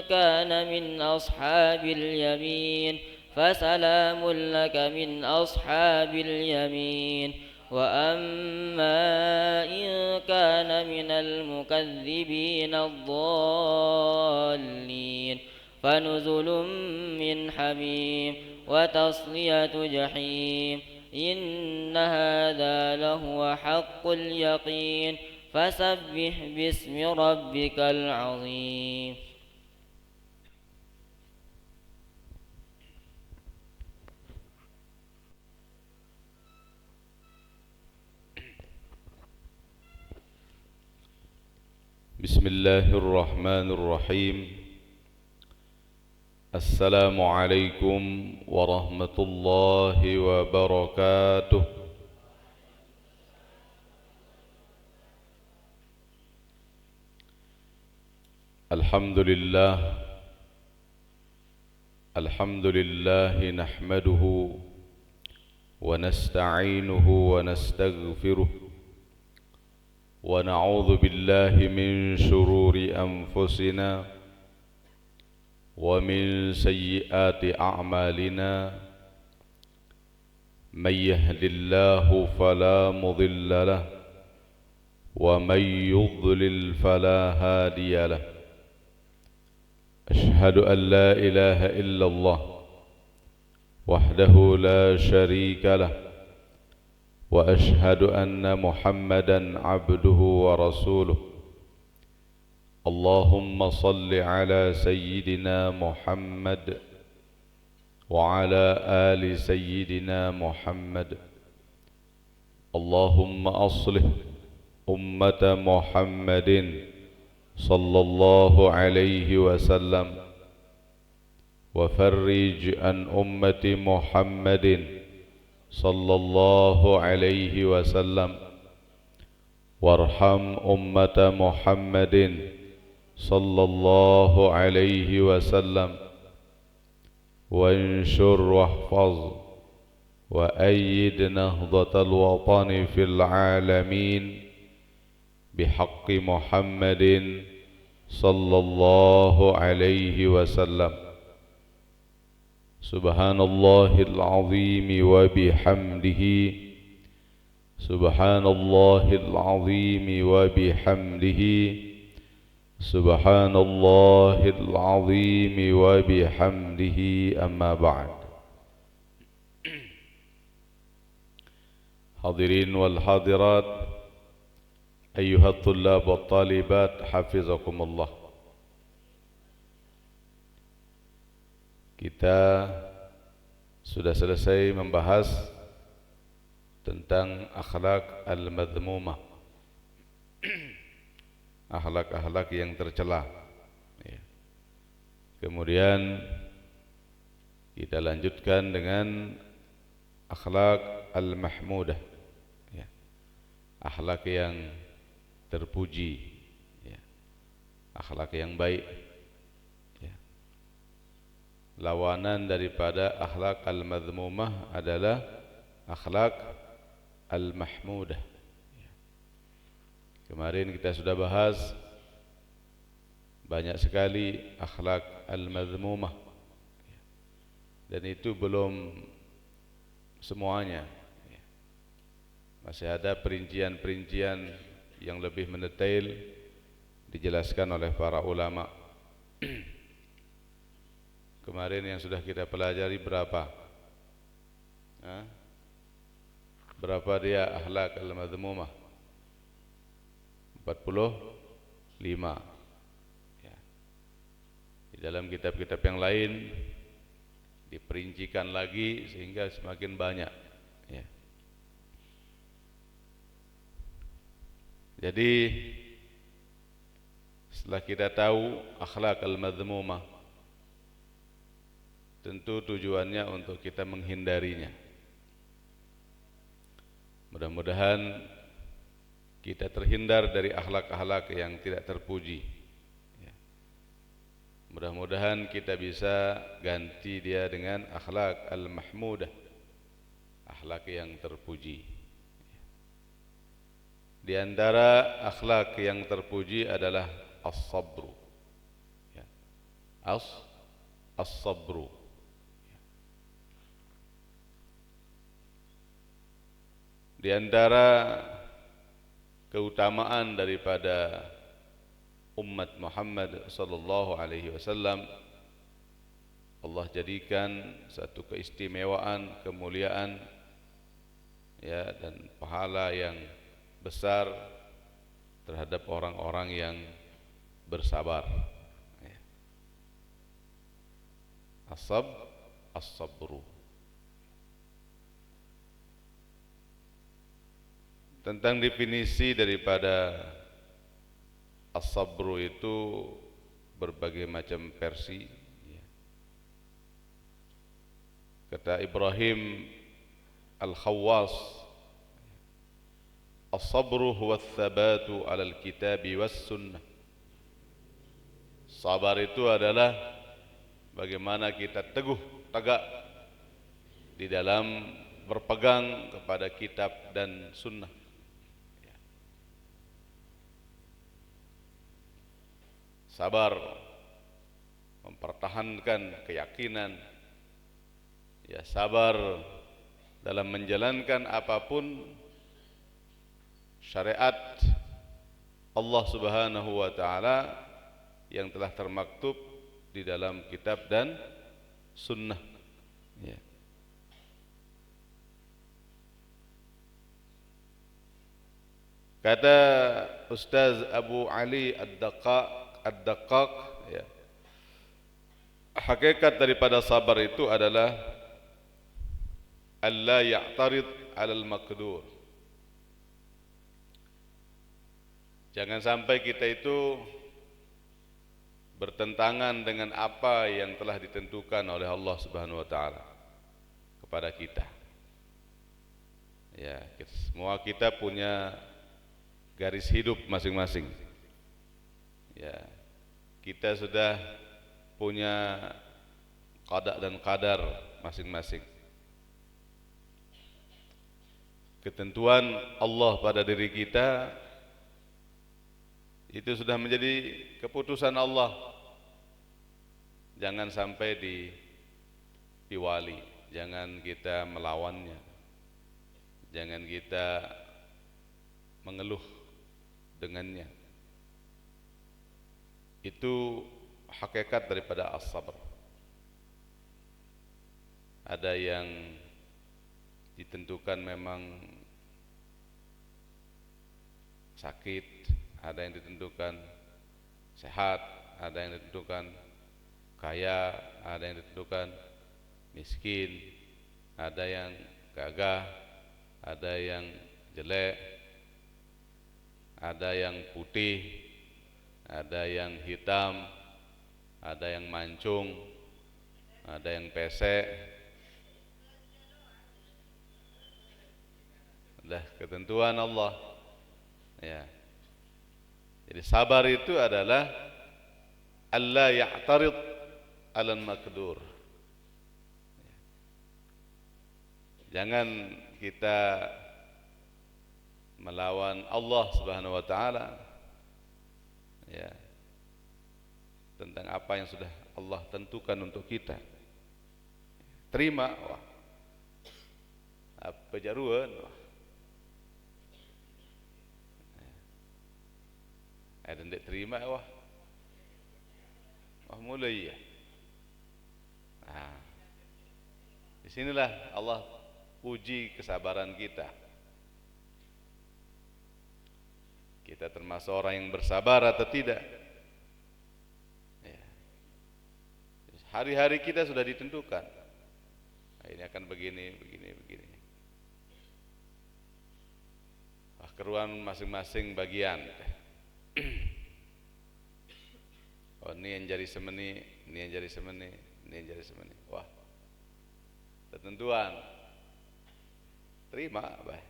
كان من أصحاب اليمين فسلام لك من أصحاب اليمين وأما إن كان من المكذبين الضالين فنزل من حميم وتصلية جحيم إن هذا لهو حق اليقين فسبح باسم ربك العظيم. بسم الله الرحمن الرحيم. السلام عليكم ورحمة الله وبركاته. الحمد لله نحمده ونستعينه ونستغفره ونعوذ بالله من شرور أنفسنا ومن سيئات أعمالنا من يهد الله فلا مضل له ومن يضلل فلا هادي له أشهد أن لا إله إلا الله وحده لا شريك له وأشهد أن محمدًا عبده ورسوله اللهم صل على سيدنا محمد وعلى آل سيدنا محمد اللهم أصلح أمة محمد صلى الله عليه وسلم وفرج عن أمة محمد صلى الله عليه وسلم وارحم أمة محمد صلى الله عليه وسلم وانشر واحفظ وأيد نهضة الوطن في العالمين بحق محمد صلى الله عليه وسلم سبحان الله العظيم وبحمده سبحان الله العظيم وبحمده سبحان الله العظيم وبحمده أما بعد. Hadirin wal hadirat ayyuhat tullab wat talibat hafizakumullah. Kita sudah selesai membahas tentang akhlak al-madhmumah, akhlak-akhlak yang tercela. Kemudian kita lanjutkan dengan akhlak al-mahmudah, akhlak yang terpuji, akhlak yang baik. Lawanan daripada akhlak al-madhmumah adalah akhlak al-mahmudah. Kemarin kita sudah bahas banyak sekali akhlak al-madhmumah, dan itu belum semuanya. Masih ada perincian-perincian yang lebih mendetail dijelaskan oleh para ulama. Kemarin yang sudah kita pelajari berapa? Berapa dia akhlak al-madhmumah? 45. Di dalam kitab-kitab yang lain diperincikan lagi sehingga semakin banyak. Jadi setelah kita tahu akhlak al-madhmumah, tentu tujuannya untuk kita menghindarinya. Mudah-mudahan kita terhindar dari akhlak-akhlak yang tidak terpuji. Mudah-mudahan kita bisa ganti dia dengan akhlak al-mahmudah, akhlak yang terpuji. Di antara akhlak yang terpuji adalah as-sabru, as as-sabru. Di antara keutamaan daripada umat Muhammad sallallahu alaihi wasallam, Allah jadikan satu keistimewaan, kemuliaan ya dan pahala yang besar terhadap orang-orang yang bersabar. As-sabru. Tentang definisi daripada as-sabru itu berbagai macam versi. Kata Ibrahim Al-Khawwas, as-sabru huwa ats-tsabatu 'alal kitabi was sunnah. Sabar itu adalah bagaimana kita teguh, tegak di dalam berpegang kepada kitab dan sunnah. Sabar mempertahankan keyakinan, ya sabar dalam menjalankan apapun syariat Allah Subhanahu wa taala yang telah termaktub di dalam kitab dan sunnah. Ya. Kata Ustaz Abu Ali Ad-Daqqaq, ya, hakikat daripada sabar itu adalah alla ya'tarid 'alal maqdur. Jangan sampai kita itu bertentangan dengan apa yang telah ditentukan oleh Allah Subhanahu wa taala kepada kita. Ya, semua kita punya garis hidup masing-masing. Ya, kita sudah punya qada dan qadar masing-masing. Ketentuan Allah pada diri kita itu sudah menjadi keputusan Allah. Jangan sampai diwali, jangan kita melawannya, jangan kita mengeluh dengannya. Itu hakikat daripada as-sabr. Ada yang ditentukan memang sakit, ada yang ditentukan sehat, ada yang ditentukan kaya, ada yang ditentukan miskin, ada yang gagah, ada yang jelek, ada yang putih, ada yang hitam, ada yang mancung, ada yang pesek. Dah ketentuan Allah. Ya. Jadi sabar itu adalah alla ya'tarid 'alal maqdur. Jangan kita melawan Allah Subhanahu wa taala, ya, tentang apa yang sudah Allah tentukan untuk kita. Terima, wah, apa jaruan, wah, ada yang terima, wah, mulai ya. Nah, disinilah Allah uji kesabaran kita. Kita termasuk orang yang bersabar atau tidak? Ya. Hari-hari kita sudah ditentukan. Nah, ini akan begini, begini, begini. Keruan masing-masing bagian. Oh, ini yang jadi semeni, ini yang jadi semeni, ini yang jadi semeni. Wah, ketentuan. Terima, baik.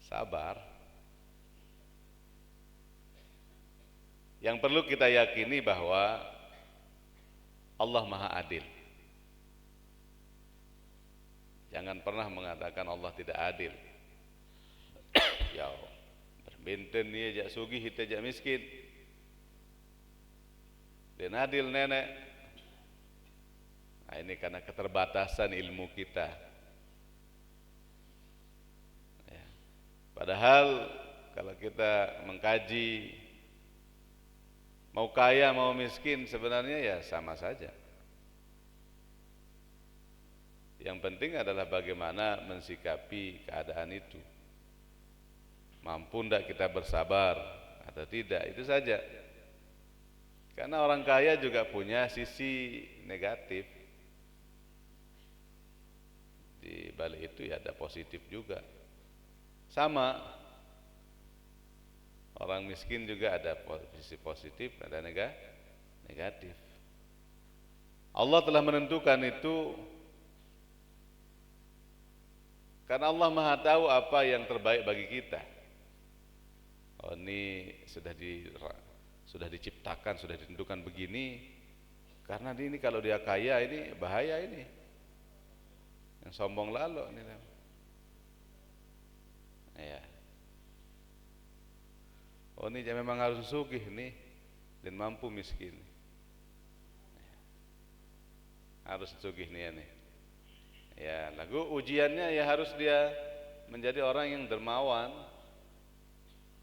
Sabar. Yang perlu kita yakini bahwa Allah Maha Adil. Jangan pernah mengatakan Allah tidak adil. Ya, berbenten dia jak sugih, kita jak miskin. dan adil nenek. Nah, ini karena keterbatasan ilmu kita. Ya. Padahal kalau kita mengkaji mau kaya mau miskin sebenarnya ya sama saja. Yang penting adalah bagaimana mensikapi keadaan itu. Mampu tidak kita bersabar atau tidak, itu saja. Karena orang kaya juga punya sisi negatif. Di balik itu ya ada positif juga. Sama, orang miskin juga ada sisi positif, ada negatif. Allah telah menentukan itu karena Allah Maha tahu apa yang terbaik bagi kita. Oh, ini sudah diciptakan, sudah ditentukan begini. Karena ini kalau dia kaya ini bahaya ini. Yang sombong lalu ini. Ya. Oh, ini memang harus sugih nih dan mampu miskin. Harus sugih nih ya nih. Ya, lalu ujiannya ya harus dia menjadi orang yang dermawan.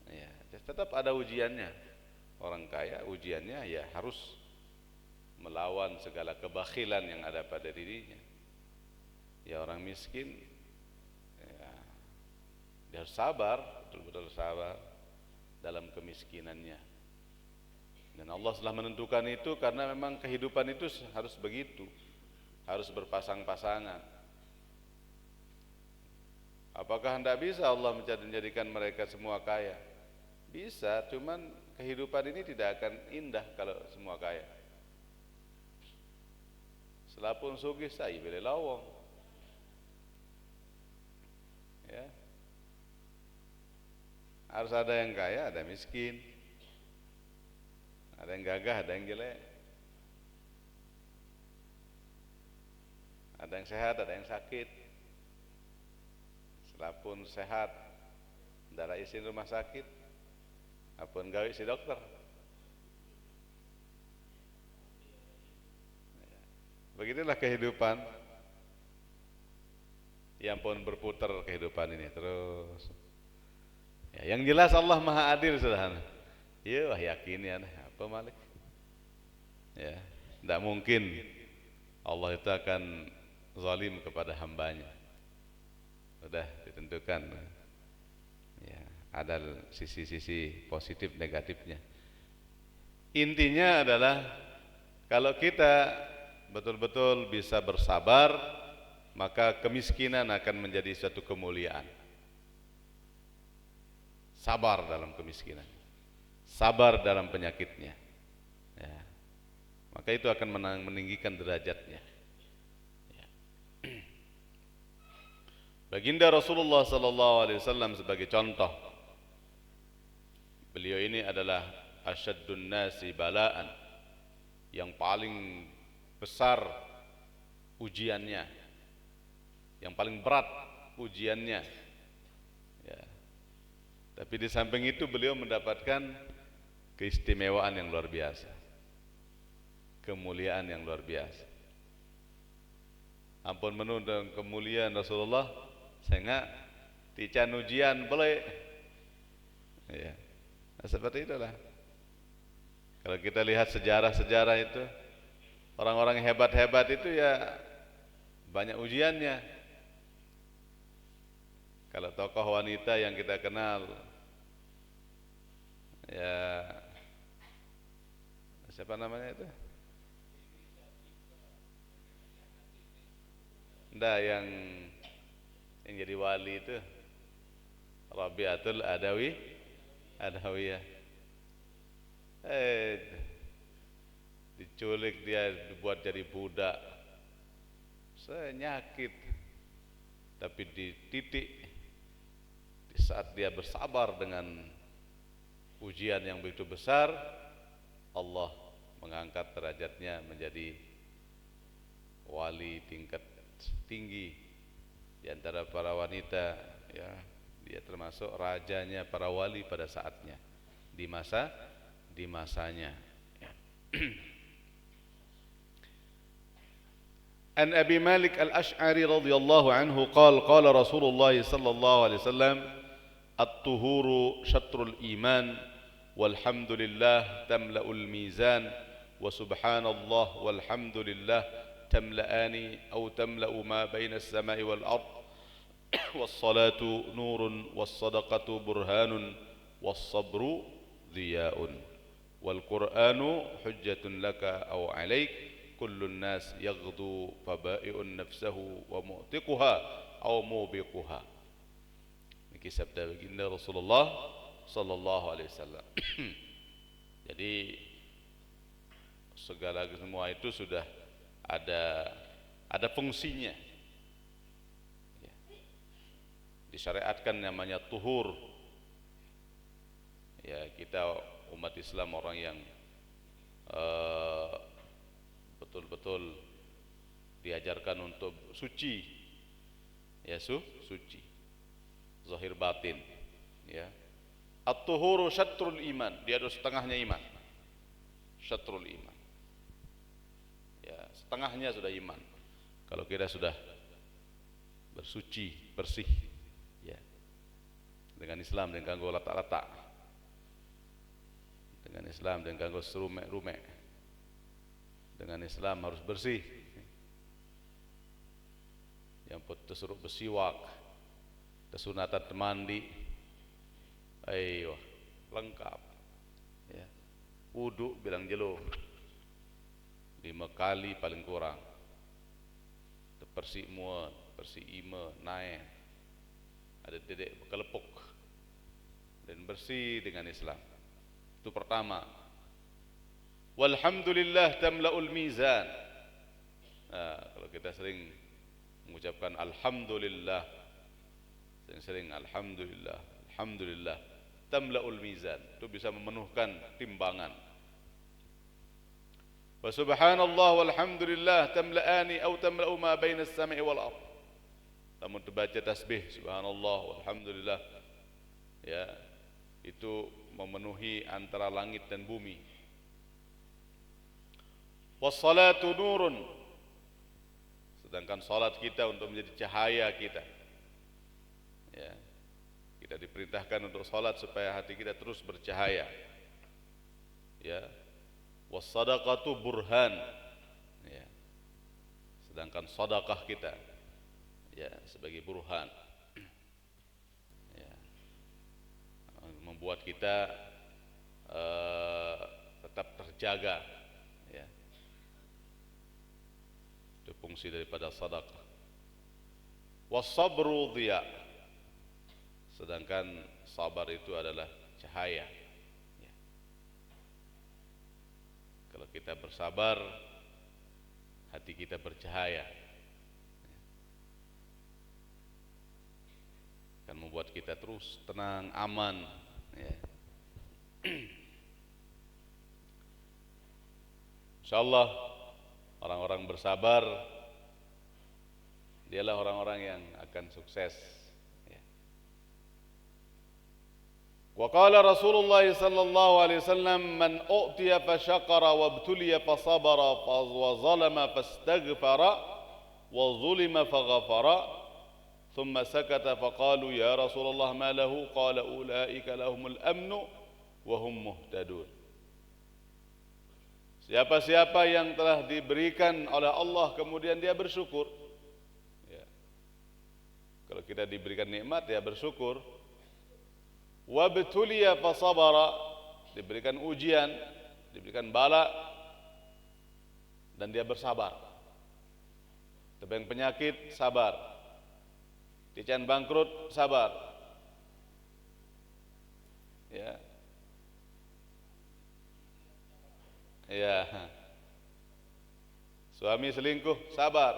Ya, tetap ada ujiannya. Orang kaya ujiannya ya harus melawan segala kebakhilan yang ada pada dirinya. Ya orang miskin ya, dia harus sabar, betul-betul sabar dalam kemiskinannya. Dan Allah telah menentukan itu karena memang kehidupan itu harus begitu. Harus berpasang-pasangan. Apakah hendak bisa Allah menjadikan mereka semua kaya? Bisa, cuman kehidupan ini tidak akan indah kalau semua kaya. Selapun sugih sai beli lawang. Ya. Harus ada yang kaya, ada miskin. Ada yang gagah, ada yang jelek. Ada yang sehat, ada yang sakit. Selapun sehat, darah isi rumah sakit, apun gawe si dokter. Begitulah kehidupan. Yang pun berputar kehidupan ini terus. Ya, yang jelas Allah Maha Adil saudara. Ya, yakin ya, apa Malik? Ya, tidak mungkin Allah itu akan zalim kepada hambanya. Sudah ditentukan. Ya, ada sisi-sisi positif negatifnya. Intinya adalah kalau kita betul-betul bisa bersabar, maka kemiskinan akan menjadi suatu kemuliaan. Sabar dalam kemiskinan, sabar dalam penyakitnya. Ya. Maka itu akan meninggikan derajatnya. Ya. Baginda Rasulullah SAW sebagai contoh, beliau ini adalah asyaddun nasi bala'an, yang paling besar ujiannya, yang paling berat ujiannya. Ya. Tapi di samping itu beliau mendapatkan keistimewaan yang luar biasa, kemuliaan yang luar biasa. Ampun menundang kemuliaan Rasulullah, sehingga tican ujian boleh. Ya. Nah, seperti itulah. Kalau kita lihat sejarah-sejarah itu, orang-orang hebat-hebat itu ya banyak ujiannya. Kalau tokoh wanita yang kita kenal, ya siapa namanya itu? Nggak, yang jadi wali itu Rabi'atul Adawiyah. Diculik, dia dibuat jadi budak, senyakit. Tapi di titik, di saat dia bersabar dengan ujian yang begitu besar, Allah mengangkat derajatnya menjadi wali tingkat tinggi di antara para wanita. Ya, dia termasuk rajanya para wali pada saatnya, di masanya. Ya. An Abi Malik Al-Ash'ari radhiyallahu anhu qala Rasulullah sallallahu alaihi wasallam at-tuhuru syatrul iman walhamdulillah tamla'ul mizan wa subhanallah walhamdulillah tamla'ani aw tamla'u ma baina as-sama'i wal ard was-salatu nurun was-sadaqatu burhanun was-sabru dhiya'un wal Qur'anu hujjatun laka aw 'alaik kullun nas yaghdu faba'i'un nafsahu wa mu'tiquha aw mubiquha. Ini sabda baginda Rasulullah sallallahu alaihi wasallam. Jadi segala semua itu sudah ada fungsinya. Ya. Disyariatkan namanya tuhur. Ya, kita umat Islam orang yang betul-betul diajarkan untuk suci, ya suci, zahir batin, ya. At-tuhuru syatrul iman, dia ada setengahnya iman, syatrul iman, ya setengahnya sudah iman. Kalau kita sudah bersuci, bersih, ya, dengan Islam dan ganggu letak-letak, dengan Islam dan ganggu serumek-rumek. Dengan Islam harus bersih. Yang tersuruh bersiwak, kesunatan mandi, ayo lengkap. Ya. Wudu bilang jelo 5 kali paling kurang. Bersih muat, bersih ima, naik. Ada dedek kelepuk dan bersih dengan Islam. Itu pertama. Walhamdulillah tamla'ul mizan. Nah, kalau kita sering mengucapkan alhamdulillah, sering alhamdulillah, alhamdulillah, tamla'ul mizan, itu bisa memenuhkan timbangan. Wa subhanallah walhamdulillah tamla'ani atau tamla'u ma baina as-sama'i wal ard. Namun terbaca tasbih subhanallah walhamdulillah, ya, itu memenuhi antara langit dan bumi. Wassalatu nurun, sedangkan salat kita untuk menjadi cahaya kita, ya, kita diperintahkan untuk salat supaya hati kita terus bercahaya, ya. Wassadaqatu burhan, ya, sedangkan sedekah kita, ya, sebagai burhan, ya, membuat kita tetap terjaga, ya. Itu fungsi daripada sedekah. Wasabru dhiya, sedangkan sabar itu adalah cahaya, ya. Kalau kita bersabar, hati kita bercahaya, ya. Akan membuat kita terus tenang, aman, ya. Insyaallah orang-orang bersabar dialah orang-orang yang akan sukses, ya. Wa qala Rasulullah sallallahu alaihi wasallam man u'tiya fa syakara wa ibtuliya fa sabara wa zalama fastaghfara wa zulima fa ghafara thumma sakata fa qalu ya Rasulullah ma lahu qala ulaika lahumul amnu wa hum muhtadun. Siapa-siapa yang telah diberikan oleh Allah kemudian dia bersyukur, ya. Kalau kita diberikan nikmat ya bersyukur. Wabtuliya fasabara, diberikan ujian, diberikan bala dan dia bersabar. Tebang penyakit sabar, dican bangkrut sabar, ya. Ya. Suami selingkuh, sabar.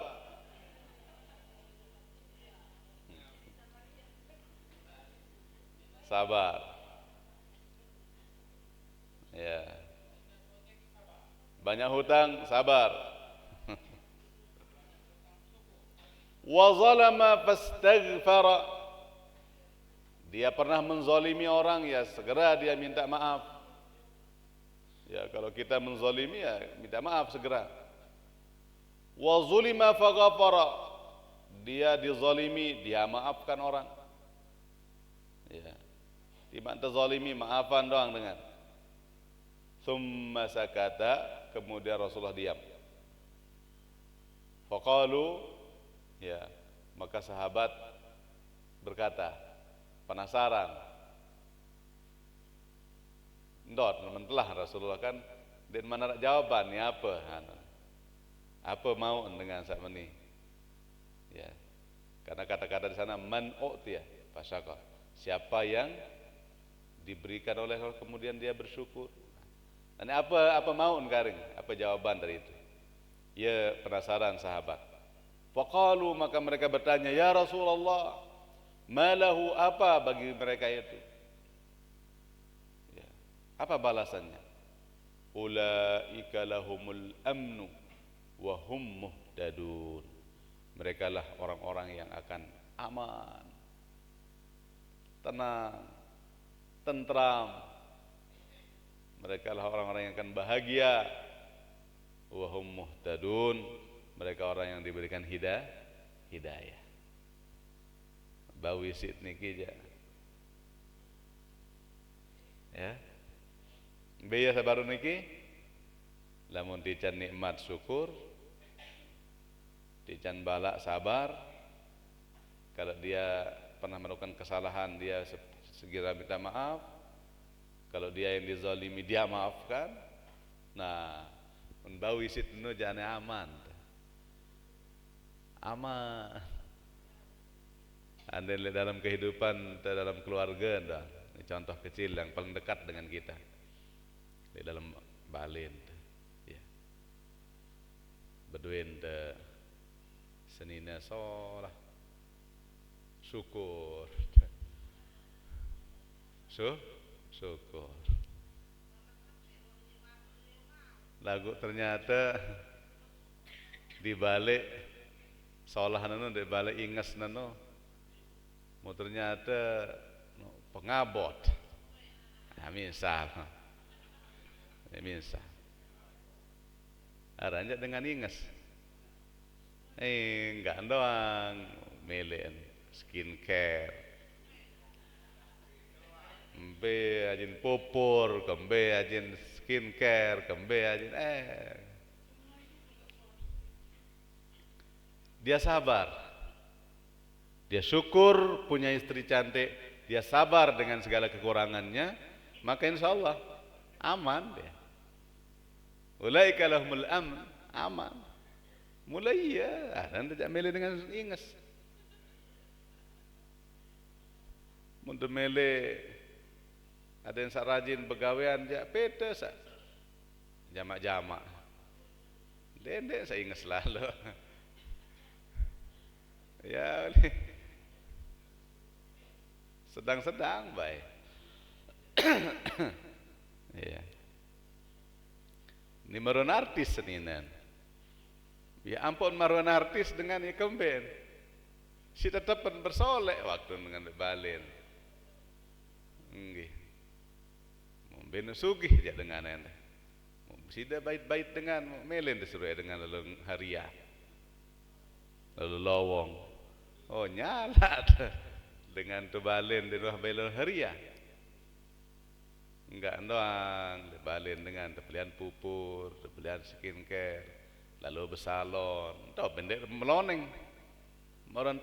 Sabar. Ya. Banyak hutang, sabar. Wa zalama fastaghfara. Dia pernah menzalimi orang, ya segera dia minta maaf. Ya, kalau kita menzalimi ya minta maaf segera. wa zulima faghafara, dia dizalimi, dia maafkan orang. Ya. Tiba terzalimi, maafan doang dengan. Thumma sakata, kemudian Rasulullah diam. Faqalu, ya, maka sahabat berkata, penasaran. Ndot, mentelah Rasulullah kan, dan mana jawaban ni apa? Apa mau dengan saat ini? Ya, karena kata-kata di sana man u'tiya fasyaka, siapa yang diberikan oleh Allah kemudian dia bersyukur. Dan apa mau karing? Apa jawaban dari itu? Ya, penasaran sahabat. Faqalu, maka mereka bertanya, ya Rasulullah, malahu, apa bagi mereka itu? Ya, apa balasannya? Ulaika lahumul amnu wa hum muhtadun. Mereka lah orang-orang yang akan aman, tenang, tentram. Mereka lah orang-orang yang akan bahagia. Wa hum muhtadun, mereka orang yang diberikan hidayah. Bawi sit niki ya. Biasa baru niki lamun dican nikmat syukur, dican balak sabar. Kalau dia pernah melakukan kesalahan, dia segera minta maaf. Kalau dia yang dizalimi, dia maafkan. Nah, membawi sitnu jane aman. Aman. Anda lihat dalam kehidupan, dalam keluarga, dah. Ini contoh kecil yang paling dekat dengan kita. Di dalam balin, ya. Beduin de senina solah, syukur, syukur. Lagu ternyata dibalik solah nano, dibalik ingas nano, mau ternyata pengabot. Amin sah. Misal aranjak dengan ingas enggak doang melen skincare mbe ajin pupur kembe ajin skincare kembe ajin dia sabar, dia syukur punya istri cantik, dia sabar dengan segala kekurangannya, maka insya Allah aman dia. Ulaika lahumul amn, aman. Mulai ya, dan tidak mele dengan ingas. Mundur mele, ada yang sarajin begawean, ya peta sa, jamak-jamak. Dendek saya ingat selalu. Ya, sedang-sedang baik. Ya. Ini maruan artis seninan. Ya ampun maruan artis dengan ikemben. Si tetap bersolek waktu dengan balin. Nggih. Memben sugih dia dengan ene. Sida bait-bait dengan melen disuruh dengan lalu haria. Lalu lowong. Oh nyala dengan tu balin di rumah balin haria. Enggak doang, dibalin dengan pembelian pupur, pembelian skincare, lalu bersalon, tau bendek meloneng, orang